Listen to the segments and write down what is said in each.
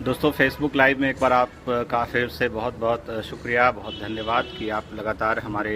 दोस्तों Facebook live में एक बार आपका फिर से बहुत बहुत शुक्रिया, बहुत धन्यवाद कि आप लगातार हमारे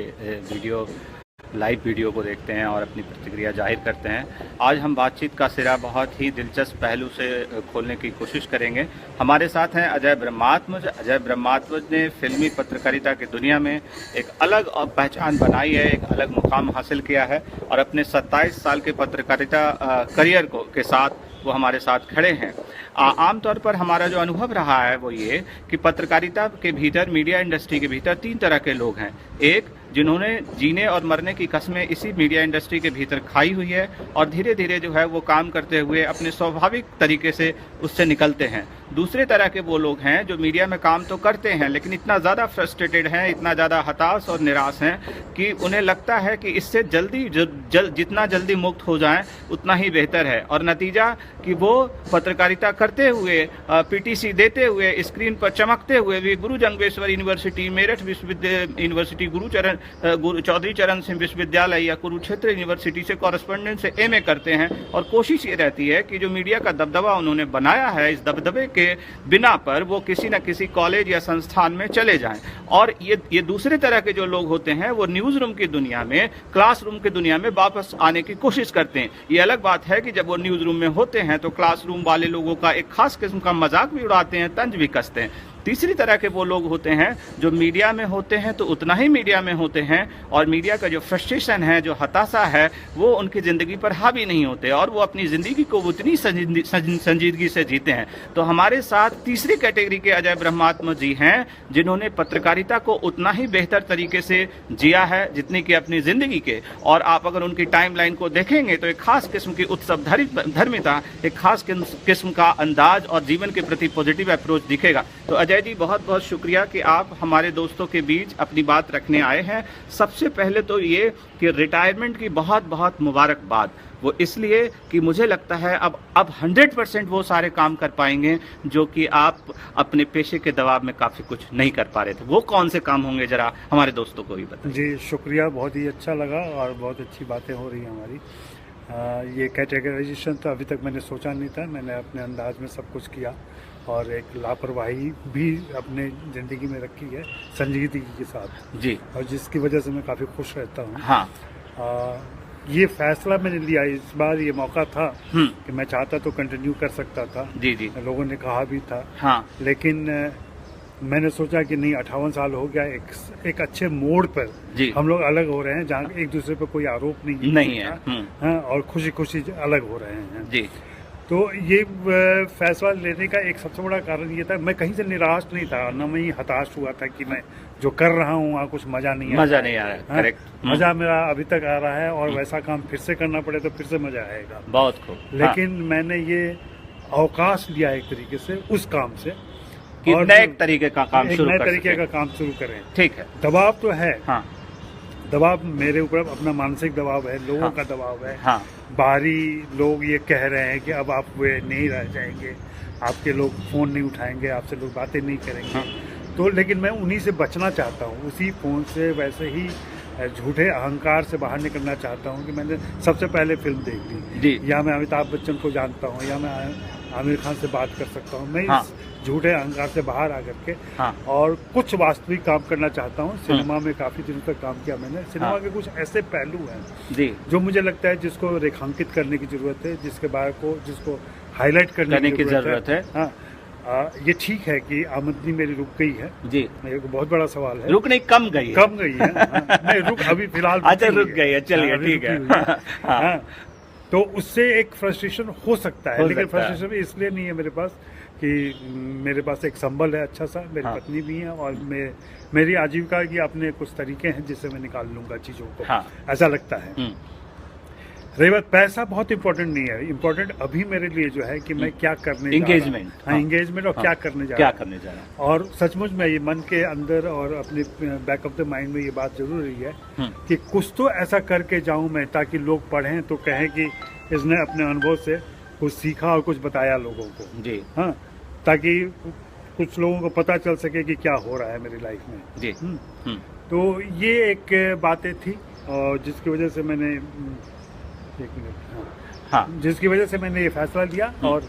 लाइव वीडियो को देखते हैं और अपनी प्रतिक्रिया जाहिर करते हैं। आज हम बातचीत का सिरा बहुत ही दिलचस्प पहलू से खोलने की कोशिश करेंगे। हमारे साथ हैं अजय ब्रह्मात्मज। अजय ब्रह्मात्मज ने फिल्मी पत्रकारिता की दुनिया में एक अलग पहचान बनाई है, एक अलग मुकाम हासिल किया है और अपने 27 साल के पत्रकारिता करियर के साथ वो हमारे साथ खड़े हैं। आमतौर पर हमारा जो अनुभव रहा है वो ये कि पत्रकारिता के भीतर, मीडिया इंडस्ट्री के भीतर 3 तरह के लोग हैं। एक, जिन्होंने जीने और मरने की कस्में इसी मीडिया इंडस्ट्री के भीतर खाई हुई है और धीरे धीरे जो है वो काम करते हुए अपने स्वाभाविक तरीके से उससे निकलते हैं। दूसरे तरह के वो लोग हैं जो मीडिया में काम तो करते हैं लेकिन इतना ज़्यादा फ्रस्ट्रेटेड हैं, इतना ज़्यादा हताश और निराश हैं कि उन्हें लगता है कि इससे जितना जल्दी मुक्त हो जाएं उतना ही बेहतर है, और नतीजा कि वो पत्रकारिता करते हुए, पीटीसी देते हुए, स्क्रीन पर चमकते हुए भी गुरु जंगेश्वर यूनिवर्सिटी, मेरठ विश्वविद्यालय यूनिवर्सिटी, चौधरी चरण सिंह विश्वविद्यालय या कुरुक्षेत्र यूनिवर्सिटी से कॉरेस्पॉन्डेंट से एमए करते हैं। और कोशिश ये रहती है कि जो मीडिया का दबदबा उन्होंने बनाया है, इस दबदबे के बिना पर वो किसी न किसी कॉलेज या संस्थान में चले जाएं। और ये दूसरे तरह के जो लोग होते हैं वो न्यूज रूम की दुनिया में, क्लासरूम की दुनिया में वापस आने की कोशिश करते हैं। ये अलग बात है कि जब वो न्यूज रूम में होते हैं तो क्लासरूम वाले लोगों का एक खास किस्म का मजाक भी उड़ाते हैं, तंज भी कसते हैं। तीसरी तरह के वो लोग होते हैं जो मीडिया में होते हैं तो उतना ही मीडिया में होते हैं और मीडिया का जो फ्रस्ट्रेशन है, जो हताशा है, वो उनकी ज़िंदगी पर हावी नहीं होते और वो अपनी ज़िंदगी को उतनी संजीदगी से जीते हैं। तो हमारे साथ तीसरी कैटेगरी के अजय ब्रह्मात्म जी हैं जिन्होंने पत्रकारिता को उतना ही बेहतर तरीके से जिया है जितनी कि अपनी ज़िंदगी के। और आप अगर उनकी टाइमलाइन को देखेंगे तो एक खास किस्म की उत्सव धर्मिता, एक खास किस्म का अंदाज और जीवन के प्रति पॉजिटिव अप्रोच दिखेगा। तो अजय जी, बहुत बहुत शुक्रिया कि आप हमारे दोस्तों के बीच अपनी बात रखने आए हैं। सबसे पहले तो ये कि रिटायरमेंट की बहुत बहुत मुबारकबाद। वो इसलिए कि मुझे लगता है अब 100% वो सारे काम कर पाएंगे जो कि आप अपने पेशे के दबाव में काफ़ी कुछ नहीं कर पा रहे थे। वो कौन से काम होंगे, जरा हमारे दोस्तों को भी बताइए। जी शुक्रिया, बहुत ही अच्छा लगा और बहुत अच्छी बातें हो रही हैं हमारी। ये कैटेगराइजेशन तो अभी तक मैंने सोचा नहीं था। मैंने अपने अंदाज में सब कुछ किया और एक लापरवाही भी अपने ज़िंदगी में रखी है संजीदगी के साथ जी, और जिसकी वजह से मैं काफ़ी खुश रहता हूँ। हाँ, ये फैसला मैंने लिया इस बार, ये मौका था कि मैं चाहता तो कंटिन्यू कर सकता था। जी जी, लोगों ने कहा भी था, हाँ, लेकिन मैंने सोचा कि नहीं, 58 साल हो गया, एक अच्छे मोड़ पर हम लोग अलग हो रहे हैं जहाँ एक दूसरे पर कोई आरोप नहीं है। हाँ, और खुशी खुशी अलग हो रहे हैं जी। तो ये फैसला लेने का एक सबसे बड़ा कारण ये था, मैं कहीं से निराश नहीं था, न मैं हताश हुआ था कि मैं जो कर रहा हूँ वहाँ कुछ मजा नहीं आ रहा है। करेक्ट। मजा मेरा अभी तक आ रहा है और वैसा काम फिर से करना पड़े तो फिर से मजा आएगा। बहुत खूब। लेकिन मैंने ये अवकाश लिया एक तरीके से उस काम से कि नए तरीके का काम शुरू करें। ठीक है। दबाव तो है, हाँ, दबाव मेरे ऊपर अपना मानसिक दबाव है, लोगों का दबाव है। हाँ, बाहरी लोग ये कह रहे हैं कि अब आप वे नहीं रह जाएंगे, आपके लोग फोन नहीं उठाएंगे, आपसे लोग बातें नहीं करेंगे। हाँ, तो लेकिन मैं उन्हीं से बचना चाहता हूँ, उसी फोन से, वैसे ही झूठे अहंकार से बाहर निकलना चाहता हूँ कि मैंने सबसे पहले फिल्म देख ली, या मैं अमिताभ बच्चन को जानता हूँ, या मैं आमिर खान से बात कर सकता हूँ। मैं इस झूठे अहंकार से बाहर आकर के और कुछ वास्तविक काम करना चाहता हूँ। सिनेमा में काफ़ी दिनों तक काम किया मैंने। सिनेमा के कुछ ऐसे पहलू हैं जो मुझे लगता है जिसको रेखांकित करने की ज़रूरत है, जिसको हाईलाइट करने की ज़रूरत है। हाँ, ये ठीक है कि आमदनी मेरी रुक गई है जी, एक बहुत बड़ा सवाल है। रुक नहीं, कम गई है। नहीं, रुक अभी फिलहाल अच्छा, रुक गई है, चलिए ठीक है। तो उससे एक फ्रस्ट्रेशन हो सकता है, लेकिन फ्रस्ट्रेशन इसलिए नहीं है मेरे पास कि मेरे पास एक संबल है अच्छा सा, मेरी पत्नी भी है और मेरी आजीविका की अपने कुछ तरीके हैं जिससे मैं निकाल लूंगा चीज़ों को, ऐसा लगता है। रही बात, पैसा बहुत इंपॉर्टेंट नहीं है। इंपॉर्टेंट अभी मेरे लिए जो है कि मैं क्या करने एंगेजमेंट और क्या करने जा रहा हूँ। और सचमुच में ये मन के अंदर और अपने बैक ऑफ द माइंड में ये बात जरूर रही है कि कुछ तो ऐसा करके जाऊं मैं ताकि लोग पढ़ें तो कहें कि इसने अपने अनुभव से कुछ सीखा और कुछ बताया लोगों को जी। हाँ, ताकि कुछ लोगों को पता चल सके कि क्या हो रहा है मेरी लाइफ में जी। तो ये एक बातें थी और जिसकी वजह से मैंने जिसकी वजह से मैंने ये फैसला लिया और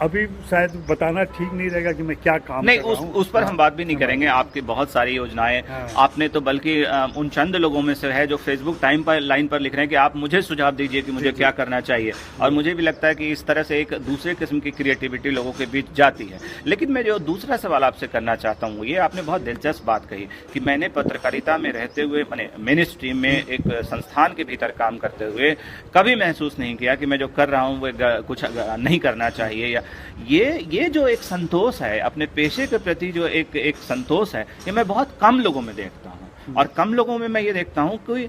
अभी शायद बताना ठीक नहीं रहेगा कि मैं क्या काम नहीं, कर रहा हूं। उस पर हम बात भी नहीं करेंगे। आपकी बहुत सारी योजनाएं, आपने तो बल्कि उन चंद लोगों में से है जो फेसबुक टाइम पर लाइन पर लिख रहे हैं कि आप मुझे सुझाव दीजिए कि मुझे क्या करना चाहिए, और मुझे भी लगता है कि इस तरह से एक दूसरे किस्म की क्रिएटिविटी लोगों के बीच जाती है। लेकिन मैं जो दूसरा सवाल आपसे करना चाहता हूँ, ये आपने बहुत दिलचस्प बात कही कि मैंने पत्रकारिता में रहते हुए, मैंने मेन स्ट्रीम में एक संस्थान के भीतर काम करते हुए कभी महसूस नहीं किया कि मैं जो कर रहा हूँ वो कुछ नहीं करना चाहिए, या ये जो एक संतोष है अपने पेशे के प्रति, जो एक संतोष है, ये मैं बहुत कम लोगों में देखता हूँ। और कम लोगों में मैं ये देखता हूँ कि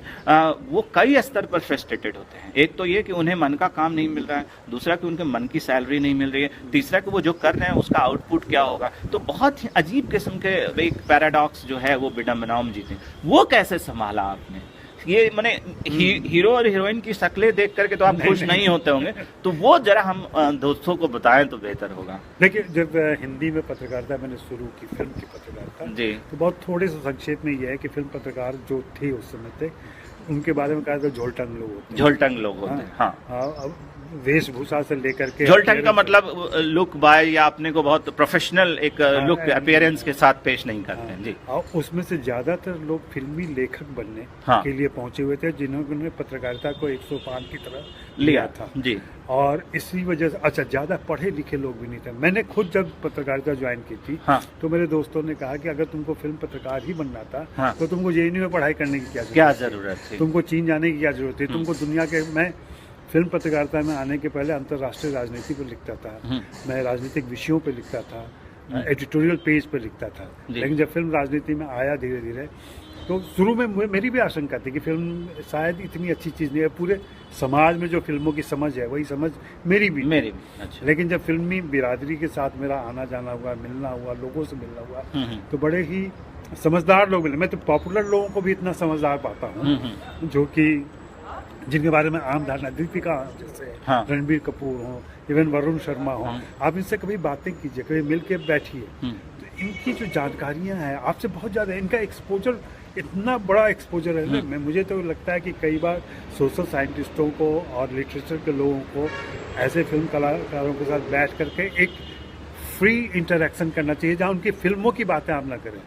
वो कई स्तर पर फ्रस्ट्रेटेड होते हैं। एक तो ये कि उन्हें मन का काम नहीं मिल रहा है, दूसरा कि उनके मन की सैलरी नहीं मिल रही है, तीसरा कि वो जो कर रहे हैं उसका आउटपुट क्या होगा। तो बहुत ही अजीब किस्म के एक पैराडॉक्स जो है वो विडम्बनाओं में जीते। वो कैसे संभाला आपने? ये माने हीरो और हीरोइन की शक्लें देख करके तो आप खुश नहीं होते होंगे, तो वो जरा हम दोस्तों को बताएं तो बेहतर होगा। देखिए, जब हिंदी में पत्रकारिता मैंने शुरू की, फिल्म की पत्रकारिता जी, तो बहुत थोड़े से संक्षेप में ये है कि फिल्म पत्रकार जो थे उस समय थे, उनके बारे में कहा था झोलटंग लोग होते हैं। झोलटंग लोग होते हैं, हाँ। वेशभूषा से लेकर के, झोलटंग का मतलब लुक बाय या अपने को बहुत प्रोफेशनल एक लुक अपीयरेंस के साथ पेश नहीं करते हैं जी। और उसमें से ज्यादातर लोग फिल्मी लेखक बनने के लिए पहुंचे हुए थे, जिन्होंने पत्रकारिता को 105 की तरह लिया था जी। और इसी वजह से अच्छा, ज्यादा पढ़े लिखे लोग भी नहीं थे। मैंने खुद जब पत्रकारिता ज्वाइन की थी, तो मेरे दोस्तों ने कहा कि अगर तुमको फिल्म पत्रकार ही बनना था तो तुमको जेएनयू में पढ़ाई करने की क्या जरूरत थी, तुमको चीन जाने की क्या जरूरत थी, तुमको दुनिया के। मैं फिल्म पत्रकारिता में आने के पहले अंतर्राष्ट्रीय राजनीति पर लिखता था, मैं राजनीतिक विषयों पर लिखता था, एडिटोरियल पेज पर लिखता था। लेकिन जब फिल्म राजनीति में आया धीरे धीरे, तो शुरू में मेरी भी आशंका थी कि फिल्म शायद इतनी अच्छी चीज़ नहीं है, पूरे समाज में जो फिल्मों की समझ है वही समझ मेरी भी। अच्छा। लेकिन जब फिल्मी बिरादरी के साथ मेरा आना जाना हुआ, मिलना हुआ, लोगों से मिलना हुआ, तो बड़े ही समझदार लोग मिले। मैं तो पॉपुलर लोगों को भी इतना समझदार पाता हूँ जो कि जिनके बारे में आम धारणा, दीपिका जैसे, रणबीर कपूर हो, इवन वरुण शर्मा हो, आप इनसे कभी बातें कीजिए, कभी मिल के बैठिए, तो इनकी जो जानकारियां हैं आपसे बहुत ज़्यादा, इनका एक्सपोजर इतना बड़ा एक्सपोजर है ना। मुझे तो लगता है कि कई बार सोशल साइंटिस्टों को और लिटरेचर के लोगों को ऐसे फिल्म कलाकारों के साथ बैठ करके एक फ्री इंटरेक्शन करना चाहिए, जहाँ उनकी फिल्मों की बातें आप ना करें।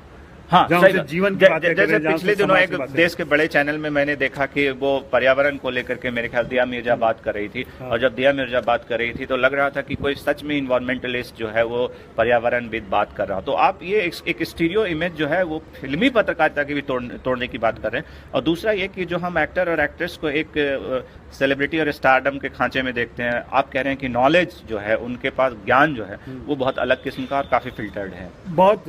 हाँ, जीवन की बातें जैसे पिछले दिनों एक देश के बड़े चैनल में मैंने देखा कि वो पर्यावरण को लेकर के, मेरे ख्याल दिया मिर्जा बात कर रही थी, और जब दिया मिर्जा बात कर रही थी तो लग रहा था कि कोई सच में इन्वायरमेंटलिस्ट जो है वो पर्यावरणविद बात कर रहा हो। तो आप ये एक स्टीरियो इमेज जो है वो फिल्मी पत्रकारिता की भी तोड़ने की बात कर रहे हैं। और दूसरा ये कि जो हम एक्टर और एक्ट्रेस को एक सेलिब्रिटी और स्टारडम के खांचे में देखते हैं, आप कह रहे हैं कि नॉलेज जो है, उनके पास ज्ञान जो है वो बहुत अलग किस्म का और काफी फिल्टर्ड है। बहुत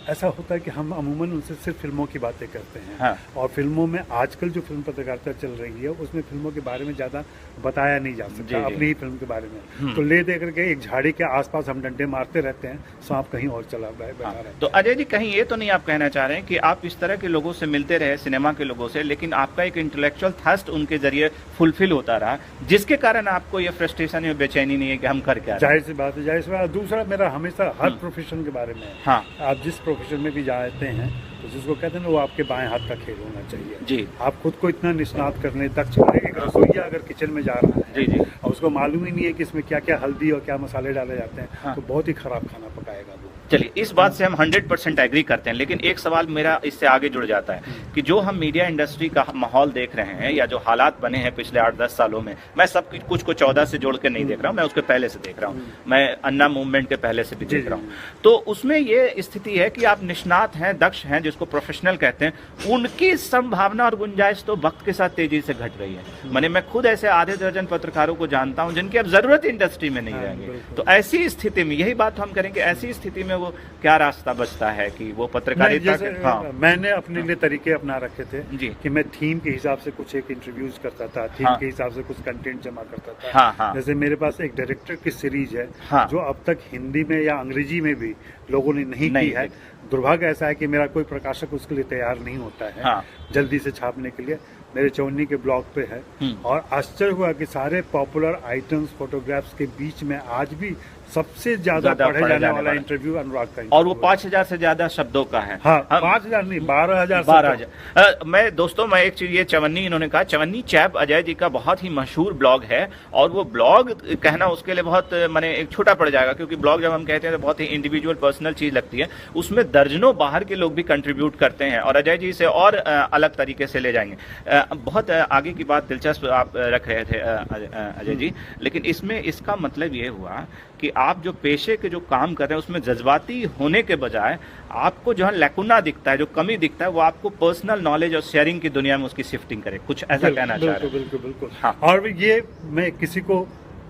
ऐसा होता है कि हम अमूमन उनसे सिर्फ फिल्मों की बातें करते हैं, और फिल्मों में आजकल जो फिल्म पत्रकारिता चल रही है उसमें फिल्मों के बारे में ज्यादा बताया नहीं जा सकता, अपनी ही फिल्म के बारे में। तो ले दे करके एक झाड़ी के आसपास हम डंडे मारते रहते हैं, सांप कहीं और चला बैठा रहता है। तो अजय जी, कहीं ये तो नहीं आप कहना चाह रहे हैं कि आप इस तरह के लोगों से मिलते रहे, सिनेमा के लोगों से, लेकिन आपका एक इंटेलेक्चुअल थर्स्ट उनके जरिए फुलफिल होता रहा, जिसके कारण आपको ये फ्रस्ट्रेशन या बेचैनी नहीं है कि हम कर क्या? जाहिर सी बात है, जाहिर सी बात। दूसरा, मेरा हमेशा हर प्रोफेशन के बारे में, आप जिस प्रोफेशन में भी जाते हैं तो जिसको कहते हैं ना, वो आपके बाएं हाथ का खेल होना चाहिए जी। आप खुद को इतना निष्णात करने तक चले, एक रसोइया अगर किचन में जा रहा है जी और उसको मालूम ही नहीं है कि इसमें क्या क्या हल्दी और क्या मसाले डाले जाते हैं, तो बहुत ही खराब खाना पकाएगा वो। चलिए, इस बात से हम 100% एग्री करते हैं, लेकिन एक सवाल मेरा इससे आगे जुड़ जाता है कि जो हम मीडिया इंडस्ट्री का माहौल देख रहे हैं, या जो हालात बने हैं पिछले 8-10 सालों में, मैं सब कुछ को 14 से जोड़ के नहीं देख रहा हूँ, मैं उसके पहले से देख रहा हूँ, मैं अन्ना मूवमेंट के पहले से भी देख रहा हूँ। तो उसमें ये स्थिति है कि आप निष्णात हैं, दक्ष हैं, जिसको प्रोफेशनल कहते हैं, उनकी संभावना और गुंजाइश तो वक्त के साथ तेजी से घट रही है। मैंने मैं खुद ऐसे आधे दर्जन पत्रकारों को जानता हूं जिनकी अब जरूरत इंडस्ट्री में नहीं रहेगी। तो ऐसी स्थिति में यही बात हम करेंगे, ऐसी स्थिति में वो क्या रास्ता बचता है कि वो पत्रकारिता मैंने अपने लिए तरीके अपना रखे थे जी, कि मैं थीम के हिसाब से कुछ एक इंटरव्यूज करता था, थीम के हिसाब से कुछ कंटेंट जमा करता था। जैसे मेरे पास एक डायरेक्टर की सीरीज है जो अब तक हिंदी में या अंग्रेजी में भी लोगों ने नहीं की है। दुर्भाग्य ऐसा है कि मेरा कोई प्रकाशक उसके लिए तैयार नहीं होता है जल्दी से छापने के लिए। मेरे चौन्नी के ब्लॉग पे है, और आश्चर्य हुआ कि सारे पॉपुलर आइटम्स, फोटोग्राफ्स के बीच में आज भी सबसे ज्यादा पढ़े जाने वाला इंटरव्यू अनुराग का, और वो 5000 से ज्यादा शब्दों का है। हाँ, 5000 नहीं, 12,000। 12,000। दोस्तों मैं एक चीज, ये चवन्नी इन्होंने कहा, चवन्नी चैप अजय जी का बहुत ही मशहूर ब्लॉग है, और वो ब्लॉग कहना उसके लिए बहुत माने एक छोटा पड़ जाएगा, क्योंकि ब्लॉग जब हम कहते हैं तो बहुत ही इंडिविजुअल पर्सनल चीज लगती है। उसमें दर्जनों बाहर के लोग भी कंट्रीब्यूट करते हैं, और अजय जी इसे और अलग तरीके से ले जाएंगे। बहुत आगे की बात दिलचस्प आप रख रहे थे अजय जी, लेकिन इसमें इसका मतलब ये हुआ कि आप जो पेशे के जो काम कर रहे हैं उसमें जज्बाती होने के बजाय आपको जो है लैकुना दिखता है, जो कमी दिखता है, वो आपको पर्सनल नॉलेज और शेयरिंग की दुनिया में उसकी शिफ्टिंग करे, कुछ ऐसा कहना चाह रहे हैं? बिल्कुल बिल्कुल। हाँ। और ये मैं किसी को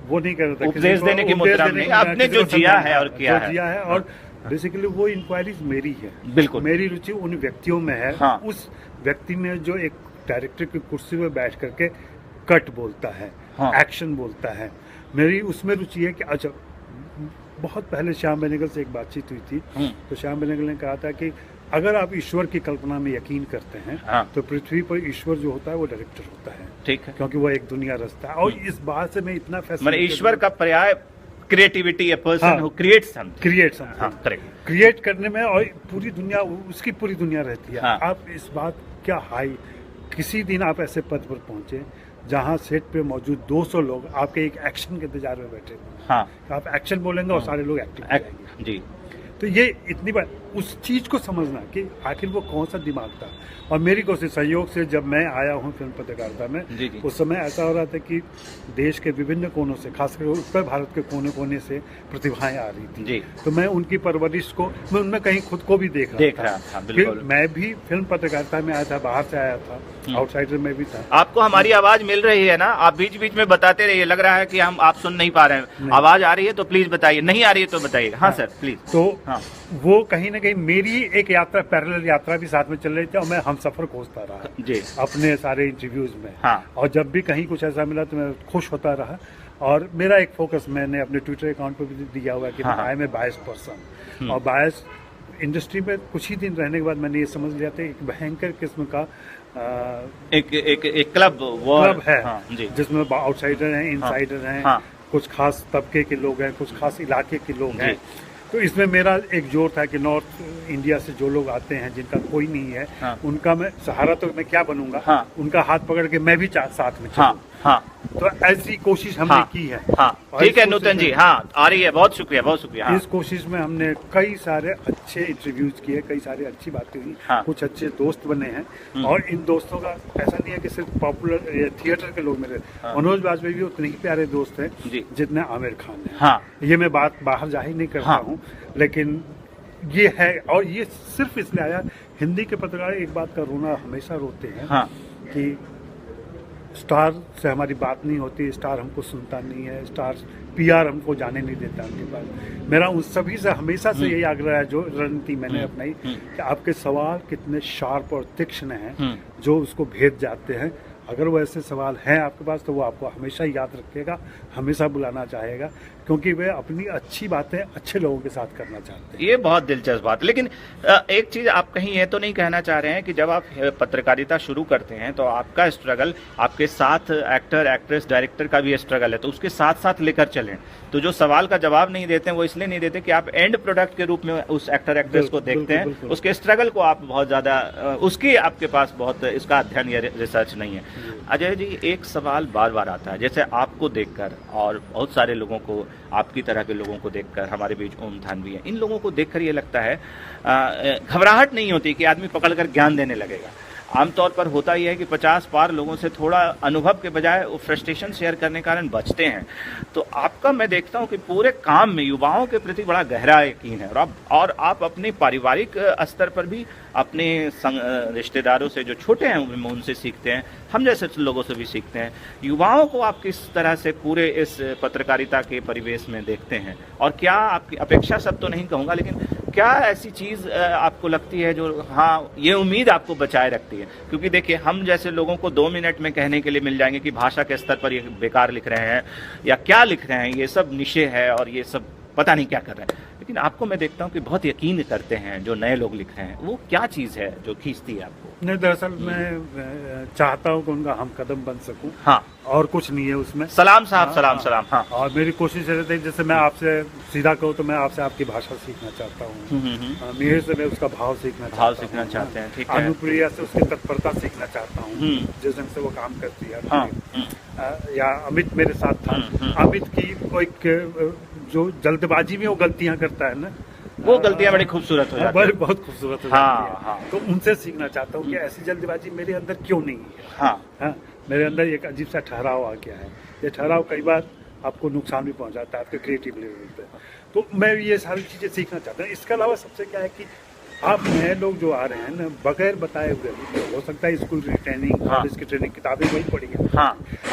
वो नहीं कर रहा था, उपदेश देने की मुद्रा में, आपने जो जिया है और किया है, और बेसिकली वो इंक्वायरीज मेरी है, बिल्कुल मेरी रुचि उन व्यक्तियों में है। हाँ। उस व्यक्ति में जो एक डायरेक्टर की कुर्सी में बैठ करके कट बोलता है, हाँ। एक्शन बोलता है, मेरी उसमें रुचि है कि अच्छा, बहुत पहले श्याम बेनेगल से एक बातचीत हुई थी, तो श्याम बेनेगल ने कहा था कि अगर आप ईश्वर की कल्पना में यकीन करते हैं, हाँ। तो पृथ्वी पर ईश्वर जो होता है वो डायरेक्टर होता है, ठीक है, क्योंकि वो एक दुनिया रचता है। और इस बात से मैं इतना मैंने ईश्वर का पर्याय creativity, a person who creates something, हाँ, करेक्ट, क्रिएट करने में, और पूरी दुनिया, उसकी पूरी दुनिया रहती है। हाँ। आप इस बात क्या हाई, किसी दिन आप ऐसे पद पर पहुंचे जहां सेट पे मौजूद 200 लोग आपके एक एक्शन के इंतजार में बैठे हैं। हाँ। आप एक्शन बोलेंगे और सारे लोग एक्टिंग करेंगे जी। तो ये इतनी बार उस चीज को समझना कि आखिर वो कौन सा दिमाग था। और मेरी कोशिश सहयोग से जब मैं आया हूँ फिल्म पत्रकारिता में, जी जी। उस समय ऐसा हो रहा था कि देश के विभिन्न कोनों से, खासकर उत्तर भारत के कोने कोने से प्रतिभाएं आ रही थी जी। तो मैं उनकी परवरिश को, मैं उनमें कहीं खुद को भी देख रहा था। बिल्कुल। मैं भी फिल्म पत्रकारिता में आया था, बाहर से आया था, आउटसाइडर में भी था। आपको हमारी आवाज मिल रही है ना? आप बीच बीच में बताते रहिए, लग रहा है कि हम आप सुन नहीं पा रहे हैं। आवाज आ रही है तो प्लीज बताइए, नहीं आ रही है तो बताइए। हाँ सर प्लीज। तो हाँ। वो कहीं ना कहीं मेरी एक यात्रा, पैरेलल यात्रा भी साथ में चल रही थी, और मैं हम सफर खोजता रहा जी अपने सारे इंटरव्यूज में। हाँ। और जब भी कहीं कुछ ऐसा मिला तो मैं खुश होता रहा। और मेरा एक फोकस मैंने अपने ट्विटर अकाउंट पर भी दिया हुआ है कि I M A bias person. और बायस इंडस्ट्री में कुछ ही दिन रहने के बाद मैंने ये समझ लिया था एक भयंकर किस्म का एक क्लब है, हाँ, जिसमें आउटसाइडर हैं, इनसाइडर हैं, हाँ। कुछ खास तबके के लोग हैं, कुछ खास इलाके के लोग हैं। तो इसमें मेरा एक जोर था कि नॉर्थ इंडिया से जो लोग आते हैं जिनका कोई नहीं है, हाँ। उनका मैं सहारा, तो मैं क्या बनूंगा, हाँ। उनका हाथ पकड़ के मैं भी साथ में चलूं। हाँ। हाँ। तो ऐसी कोशिश हमने हाँ। की है। हाँ। ठीक है नूतन जी, हाँ आ रही है, बहुत शुक्रिया, बहुत शुक्रिया। हाँ। इस कोशिश में हमने कई सारे अच्छे इंटरव्यूज किए, कई सारी अच्छी बातें हुई, हाँ। कुछ अच्छे दोस्त बने हैं। और इन दोस्तों का ऐसा नहीं है कि सिर्फ पॉपुलर थिएटर के लोग मेरे, मनोज बाजपेयी भी उतने ही प्यारे दोस्त हैं जितने आमिर खान हैं। हाँ। ये मैं बात बाहर जाहिर नहीं करता हूँ, लेकिन ये है। और ये सिर्फ इसलिए आया, हिंदी के पत्रकार एक बात का रोना हमेशा रोते हैं, हाँ। कि स्टार से हमारी बात नहीं होती, स्टार हमको सुनता नहीं है, स्टार पीआर हमको जाने नहीं देता उनके पास। मेरा उन सभी से हमेशा से यही आग्रह है, जो रणनीति मैंने अपनाई, कि आपके सवाल कितने शार्प और तीक्ष्ण हैं, जो उसको भेद जाते हैं। अगर वो ऐसे सवाल हैं आपके पास तो वो आपको हमेशा याद रखेगा, हमेशा बुलाना चाहेगा, क्योंकि वे अपनी अच्छी बातें अच्छे लोगों के साथ करना चाहते हैं। ये बहुत दिलचस्प बात। लेकिन एक चीज आप कहीं ये तो नहीं कहना चाह रहे हैं कि जब आप पत्रकारिता शुरू करते हैं तो आपका स्ट्रगल, आपके साथ एक्टर, एक्ट्रेस, डायरेक्टर का भी स्ट्रगल है, तो उसके साथ साथ लेकर चलें। तो जो सवाल का जवाब नहीं देते हैं वो इसलिए नहीं देते कि आप एंड प्रोडक्ट के रूप में उस एक्टर, एक्ट्रेस को देखते हैं, उसके स्ट्रगल को आप बहुत ज्यादा, उसकी आपके पास बहुत इसका अध्ययन या रिसर्च नहीं है। अजय जी, एक सवाल बार बार आता है, जैसे आपको देखकर और बहुत सारे लोगों को, आपकी तरह के लोगों को देखकर, हमारे बीच ओम थानवी है, इन लोगों को देखकर ये लगता है, घबराहट नहीं होती कि आदमी पकड़कर ज्ञान देने लगेगा। आमतौर पर होता ही है कि 50 पार लोगों से थोड़ा अनुभव के बजाय वो फ्रस्ट्रेशन शेयर करने के कारण बचते हैं। तो आपका मैं देखता हूं कि पूरे काम में युवाओं के प्रति बड़ा गहरा यकीन है, और आप अपने पारिवारिक स्तर पर भी अपने रिश्तेदारों से जो छोटे हैं उनसे सीखते हैं, हम जैसे लोगों से भी सीखते हैं। युवाओं को आप किस तरह से पूरे इस पत्रकारिता के परिवेश में देखते हैं, और क्या आपकी अपेक्षा, सब तो नहीं कहूँगा, लेकिन क्या ऐसी चीज़ आपको लगती है जो, हाँ, ये उम्मीद आपको बचाए रखती है? क्योंकि देखिए, हम जैसे लोगों को 2 मिनट में कहने के लिए मिल जाएंगे कि भाषा के स्तर पर ये बेकार लिख रहे हैं या क्या लिख रहे हैं, ये सब निशे है और ये सब पता नहीं क्या कर रहे हैं। लेकिन आपको मैं देखता हूँ कि बहुत यकीन करते हैं जो नए लोग लिख रहे हैं, वो क्या चीज़ है जो खींचती है आपको? नहीं, दरअसल मैं चाहता हूँ कि उनका हम कदम बन सकूं। हाँ, और कुछ नहीं है उसमें। सलाम साहब, हाँ, सलाम हाँ, सलाम। हाँ, और मेरी कोशिश रहती है, जैसे मैं आपसे सीधा कहूँ तो मैं आपसे आपकी भाषा सीखना चाहता हूँ, मिहिर से मैं उसका भाव सीखना चाहते हैं, ठीक है। अनुप्रिया से उसकी तत्परता सीखना चाहता हूँ, जिस ढंग से वो काम करती है। हाँ, या अमित मेरे साथ था, अमित की कोई जो जल्दबाजी में वो गलतियां करता है ना, वो गलतियां बड़ी खूबसूरत हो जाती हैं। बहुत खूबसूरत हो हाँ, जाती है। हाँ। तो उनसे सीखना चाहता हूँ कि ऐसी जल्दबाजी मेरे अंदर क्यों नहीं है। हाँ, मेरे अंदर एक अजीब सा ठहराव आ गया है। ये ठहराव कई बार आपको नुकसान भी पहुंचाता है आपके क्रिएटिव लेवल पे। तो मैं ये सारी चीज़ें सीखना चाहता हूँ। इसके अलावा सबसे क्या है कि आप नए लोग जो आ रहे हैं ना, बगैर बताए हुए, हो सकता है स्कूल की ट्रेनिंग, कॉलेज की ट्रेनिंग, किताबें वही पढ़ी है,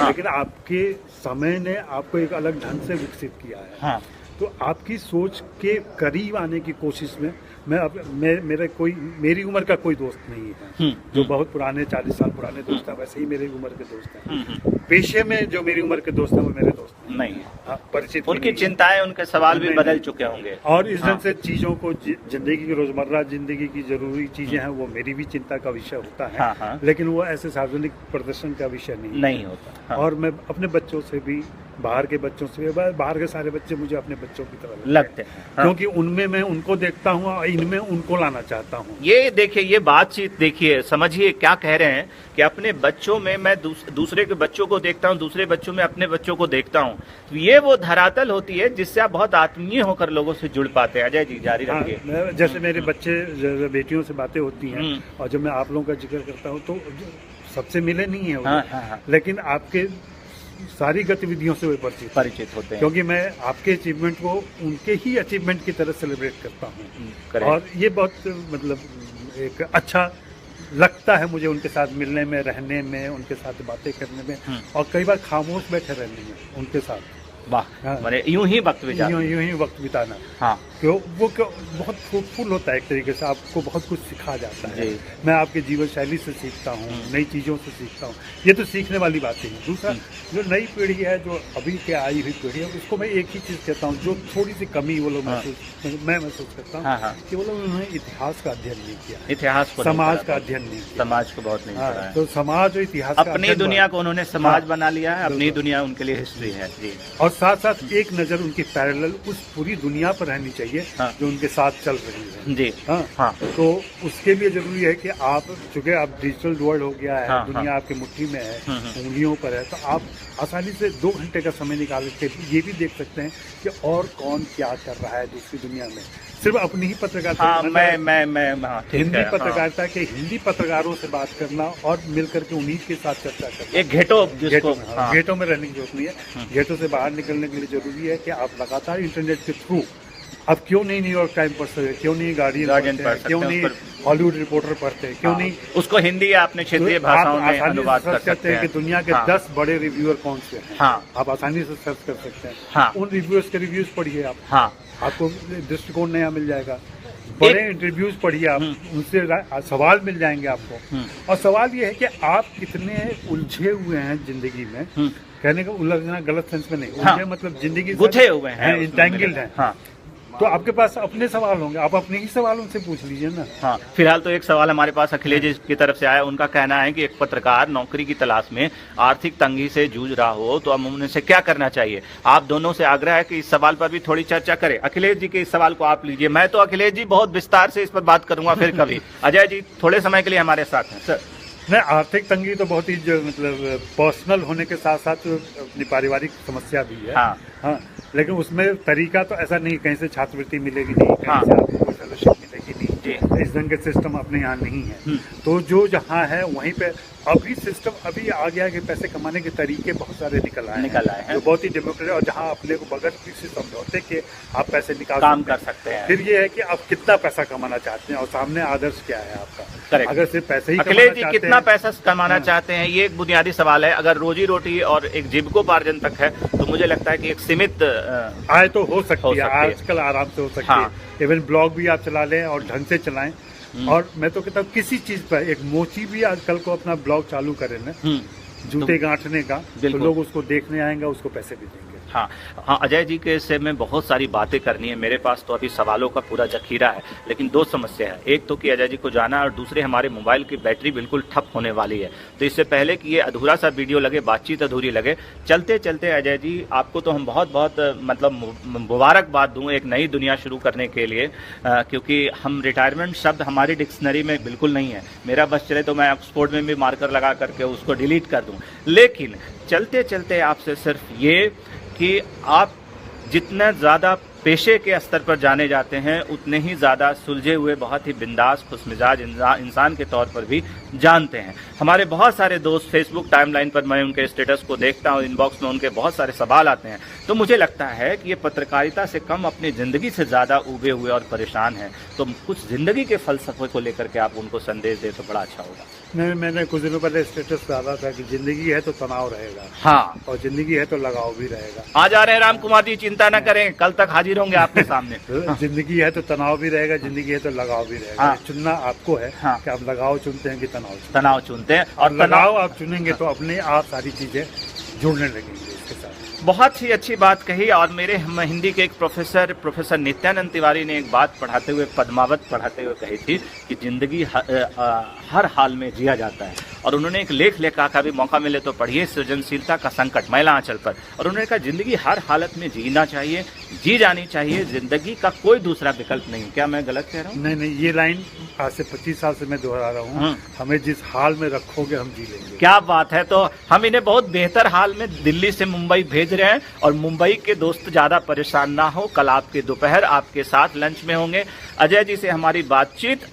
लेकिन आपके समय ने आपको एक अलग ढंग से विकसित किया है। तो आपकी सोच के करीब आने की कोशिश में मेरी उम्र का कोई दोस्त नहीं है जो बहुत पुराने 40 साल पुराने दोस्त हैं, वैसे ही मेरी उम्र के दोस्त हैं। पेशे में जो मेरी उम्र के दोस्त हैं वो मेरे दोस्त नहीं है, परिचित। उनकी चिंताएं, उनके सवाल भी बदल चुके होंगे, और इस ढंग से चीजों को, जिंदगी की रोजमर्रा जिंदगी की जरूरी चीजें हैं वो मेरी भी चिंता का विषय होता है। लेकिन वो ऐसे सार्वजनिक प्रदर्शन का विषय नहीं होता। और मैं अपने बच्चों से भी, बाहर के बच्चों से, बाहर के सारे बच्चे मुझे अपने बच्चों की तरह लगते हैं, क्योंकि उनमें मैं उनको देखता हूँ और इनमें उनको लाना चाहता हूँ। ये देखिए, ये बातचीत देखिए, समझिए क्या कह रहे हैं कि अपने बच्चों में मैं दूसरे के बच्चों को देखता हूँ, दूसरे बच्चों में अपने बच्चों को देखता हूँ। तो ये वो धरातल होती है जिससे आप बहुत आत्मीय होकर लोगों से जुड़ पाते हैं। अजय जी जारी रखिए। जैसे मेरे बच्चे, बेटियों से बातें होती हैं और जब मैं आप लोगों का जिक्र करता हूँ तो सबसे मिले नहीं है, लेकिन आपके सारी गतिविधियों से वे परिचित होते हैं, क्योंकि मैं आपके अचीवमेंट को उनके ही अचीवमेंट की तरह सेलिब्रेट करता हूँ। और ये बहुत मतलब एक अच्छा लगता है मुझे उनके साथ मिलने में, रहने में, उनके साथ बातें करने में, और कई बार खामोश बैठे रहने में उनके साथ। वाह, मैंने यूं ही वक्त बिताना। क्यों वो बहुत फ्रूटफुल होता है एक तरीके से, आपको बहुत कुछ सिखा जाता है। मैं आपके जीवन शैली से सीखता हूँ, नई चीज़ों से सीखता हूँ, ये तो सीखने वाली बातें हैं। दूसरा, जो नई पीढ़ी है, जो अभी के आई हुई पीढ़ी है, उसको मैं एक ही चीज़ कहता हूँ, जो थोड़ी सी कमी वो लोग मैं महसूस करता हूँ कि वो लोग उन्होंने इतिहास का अध्ययन नहीं किया, इतिहास को, समाज का अध्ययन नहीं किया, समाज को बहुत नहीं पढ़ा है। तो समाज और इतिहास, अपनी दुनिया को उन्होंने समाज बना लिया है, अपनी दुनिया उनके लिए हिस्ट्री है जी। और साथ साथ एक नज़र उनकी पैरेलल उस पूरी दुनिया पर रहनी चाहिए जो उनके साथ चल रही है जी। तो उसके लिए जरूरी है कि आप, चूंकि आप डिजिटल वर्ल्ड हो गया है, दुनिया आपकी मुट्ठी में है, उंगलियों पर है, तो आप आसानी से 2 घंटे का समय निकाल के ये भी देख सकते हैं कि और कौन क्या कर रहा है दूसरी दुनिया में। सिर्फ अपनी ही पत्रकारिता, हिंदी पत्रकारिता के हिंदी पत्रकारों से बात करना और मिलकर के उन्हीं के साथ चर्चा करना, एक घेटों में रहने की जरूरत नहीं है। घेटों से बाहर निकलने के लिए जरूरी है कि आप लगातार इंटरनेट के थ्रू, अब क्यों नहीं न्यूयॉर्क टाइम पढ़ सकते, क्यों नहीं गार्डियन पढ़ते हैं, क्यों नहीं हॉलीवुड रिपोर्टर पढ़ते हैं, क्यों नहीं उसको हिंदी या अपने क्षेत्रीय भाषाओं में अनुवाद कर सकते हैं कि दुनिया के 10 बड़े रिव्यूअर कौन से हैं, आप आसानी से सर्च कर सकते हैं। उन रिव्यूअर्स के रिव्यूज पढ़िए आप, आपको दृष्टिकोण नया मिल जाएगा। बड़े इंटरव्यूज पढ़िए आप, उनसे सवाल मिल जाएंगे आपको। और सवाल ये है कि आप कितने उलझे हुए हैं जिंदगी में, कहने का उलझना गलत सेंस में नहीं, उलझे मतलब जिंदगी गुथे हुए हैं, इंटैंगल्ड हैं। तो आपके पास अपने सवाल होंगे, आप अपने ही सवालों से पूछ लीजिए ना। फिलहाल तो एक सवाल हमारे पास अखिलेश जी की तरफ से आया। उनका कहना है कि एक पत्रकार नौकरी की तलाश में आर्थिक तंगी से जूझ रहा हो तो अब उनसे क्या करना चाहिए। आप दोनों से आग्रह है कि इस सवाल पर भी थोड़ी चर्चा करें। अखिलेश जी के इस सवाल को आप लीजिए। मैं तो अखिलेश जी बहुत विस्तार से इस पर बात करूंगा फिर कभी। अजय जी थोड़े समय के लिए हमारे साथ हैं सर। नहीं, आर्थिक तंगी तो बहुत ही मतलब पर्सनल होने के साथ साथ अपनी पारिवारिक समस्या भी है। लेकिन उसमें तरीका तो ऐसा नहीं, कहीं से छात्रवृत्ति मिलेगी नहीं, कहीं से आपको कोई फेलोशिप मिलेगी नहीं, इस ढंग के सिस्टम अपने यहाँ नहीं है। तो जो जहाँ है वहीं पे अभी सिस्टम अभी आ गया कि पैसे कमाने के तरीके बहुत सारे निकल आए हैं, जो बहुत ही डेमोक्रेटिक, और जहाँ अपने को बगैर किसी समझौते के आप पैसे निकाल कर सकते हैं। फिर ये है कि आप कितना पैसा कमाना चाहते हैं और सामने आदर्श क्या है आपका। अगर सिर्फ पैसे ही अखिलेश जी कितना पैसा कमाना चाहते हैं, ये एक बुनियादी सवाल है। अगर रोजी रोटी और एक जीविकोपार्जन तक है तो मुझे लगता है कि एक सीमित आय तो हो सकती है, आजकल आराम से हो सकती है। इवन ब्लॉग भी आप चला लें और ढंग से चलाएं। और मैं तो कहता हूँ किसी चीज पर, एक मोची भी आजकल को अपना ब्लॉग चालू करे ना, जूते गांठने का, तो लोग उसको देखने आएंगे, उसको पैसे भी देंगे। हाँ हाँ, अजय जी के से में बहुत सारी बातें करनी है। मेरे पास तो अभी सवालों का पूरा जखीरा है, लेकिन दो समस्या है। एक तो कि अजय जी को जाना है, और दूसरे हमारे मोबाइल की बैटरी बिल्कुल ठप होने वाली है। तो इससे पहले कि ये अधूरा सा वीडियो लगे, बातचीत अधूरी लगे, चलते चलते अजय जी आपको तो हम बहुत बहुत मतलब मुबारकबाद दूँ एक नई दुनिया शुरू करने के लिए, क्योंकि हम रिटायरमेंट शब्द हमारी डिक्शनरी में बिल्कुल नहीं है। मेरा बस चले तो मैं ऑक्सफोर्ड में भी मार्कर लगा करके उसको डिलीट कर दूँ। लेकिन चलते चलते आपसे सिर्फ ये कि आप जितना ज़्यादा पेशे के स्तर पर जाने जाते हैं, उतने ही ज़्यादा सुलझे हुए, बहुत ही बिंदास खुशमिजाज इंसान के तौर पर भी जानते हैं। हमारे बहुत सारे दोस्त फेसबुक टाइमलाइन पर मैं उनके स्टेटस को देखता हूँ, इनबॉक्स में उनके बहुत सारे सवाल आते हैं, तो मुझे लगता है कि ये पत्रकारिता से कम अपनी ज़िंदगी से ज़्यादा उबे हुए और परेशान हैं। तो कुछ ज़िंदगी के फलसफे को लेकर के आप उनको संदेश दें तो बड़ा अच्छा होगा। मैंने कुछ दिनों पहले स्टेटस डाला था कि जिंदगी है तो तनाव रहेगा, हाँ, और जिंदगी है तो लगाव भी रहेगा। आ जा रहे हैं राम कुमार जी, चिंता न करें, कल तक हाजिर होंगे आपके सामने। जिंदगी है तो तनाव भी रहेगा, जिंदगी है तो लगाव भी रहेगा। हाँ। चुनना आपको है कि आप लगाव चुनते हैं कि तनाव चुनते हैं, और लगाव आप चुनेंगे तो अपने आप सारी चीजें जुड़ने लगेंगी इसके साथ। बहुत ही अच्छी बात कही। और मेरे हिंदी के एक प्रोफेसर नित्यानंद तिवारी ने एक बात पढ़ाते हुए, पद्मावत पढ़ाते हुए कही थी कि जिंदगी हर हाल में जिया जाता है। और उन्होंने एक लेख लिखा, कभी मौका मिले तो पढ़िए, सृजनशीलता का संकट महिला आंचल पर। और उन्होंने कहा जिंदगी हर हालत में जीना चाहिए, जी जानी चाहिए, जिंदगी का कोई दूसरा विकल्प नहीं। क्या मैं गलत कह रहा हूँ? नहीं, ये लाइन आज से 25 साल से मैं दोहरा रहा हूँ। हमें जिस हाल में रखोगे हम जी लेंगे। क्या बात है। तो हम इन्हें बहुत बेहतर हाल में दिल्ली से मुंबई भेज रहे हैं, और मुंबई के दोस्त ज्यादा परेशान ना हो। कल आपके दोपहर आपके साथ लंच में होंगे। अजय जी से हमारी बातचीत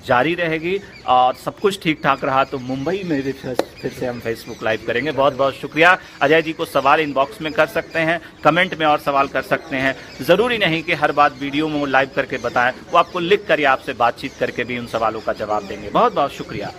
जारी रहेगी, और सब कुछ ठीक ठाक रहा तो मुंबई में भी फिर से हम फेसबुक लाइव करेंगे। बहुत बहुत शुक्रिया। अजय जी को सवाल इनबॉक्स में कर सकते हैं, कमेंट में और सवाल कर सकते हैं। ज़रूरी नहीं कि हर बात वीडियो में वो लाइव करके बताएं, वो आपको लिख कर या आपसे बातचीत करके भी उन सवालों का जवाब देंगे। बहुत बहुत शुक्रिया।